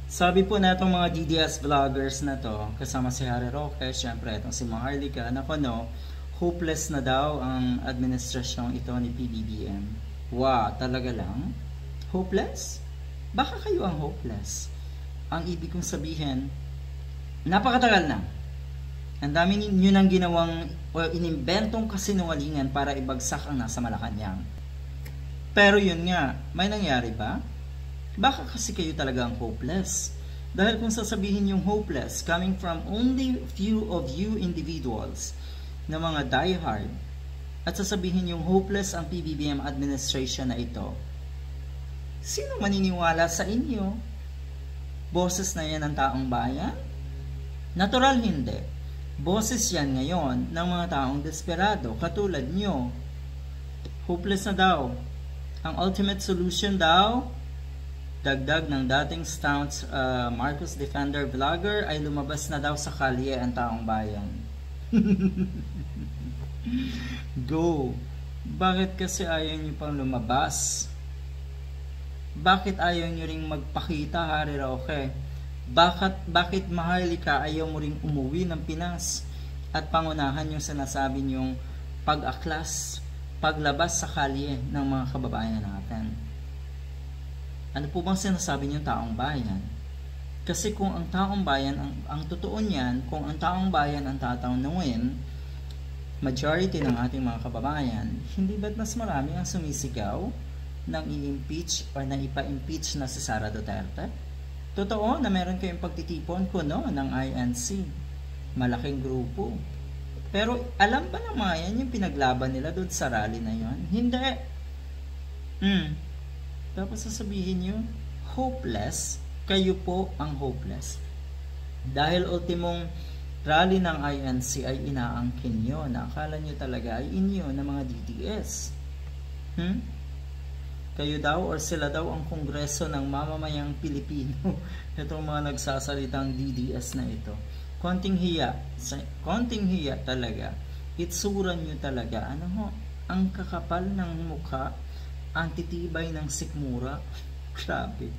Sabi po na itong mga DDS vloggers na to, kasama si Harry Roque, syempre itong si Maharlika, na no, hopeless na daw ang administrasyong ito ni PBBM. Wow, talaga lang? Hopeless? Baka kayo ang hopeless. Ang ibig kong sabihin, napakatagal na. Ang dami ninyo nang ginawang o inimbentong kasinungalingan para ibagsak ang nasa Malacanang. Pero yun nga, may nangyari ba? Baka kasi kayo talaga ang hopeless. Dahil kung sasabihin yung hopeless coming from only few of you individuals na mga diehard, at sasabihin yung hopeless ang PBBM administration na ito, sino maniniwala sa inyo? Boses na yan ng taong bayan? Natural hindi. Boses yan ngayon ng mga taong desperado katulad nyo. Hopeless na daw. Ang ultimate solution daw, dagdag ng dating Stouts Marcos Defender vlogger, ay lumabas na daw sa kalye ang taong bayan. Go! Bakit kasi ayaw nyo pang lumabas? Bakit ayaw nyo ring magpakita, Harry Roque? Bakit Maharlika ayaw mo ring umuwi ng Pinas at pangunahan yung sinasabi nyong pag-aklas, paglabas sa kalye ng mga kababayan natin? Ano po bang sinasabi niyong taong bayan? Kasi kung ang taong bayan, ang totoo niyan, kung ang taong bayan ang tatanungin, majority ng ating mga kababayan, hindi ba't mas marami ang sumisigaw nang i-impeach or na ipa-impeach na si Sara Duterte? Totoo na meron kayong pagtitipon ko ng INC. Malaking grupo. Pero alam ba ng mga yan yung pinaglaban nila doon sa rally na yon? Hindi. Tapos sasabihin nyo, hopeless, kayo po ang hopeless. Dahil ultimong rally ng INC ay inaangkin nyo, na akala nyo talaga ay inyo na mga DDS. Kayo daw or sila daw ang kongreso ng mamamayang Pilipino. Itong mga nagsasalitang DDS na ito. Konting hiya talaga. Itsuran nyo talaga. Ano ho? Ang kakapal ng mukha, ang titibay ng sikmura. Grabe.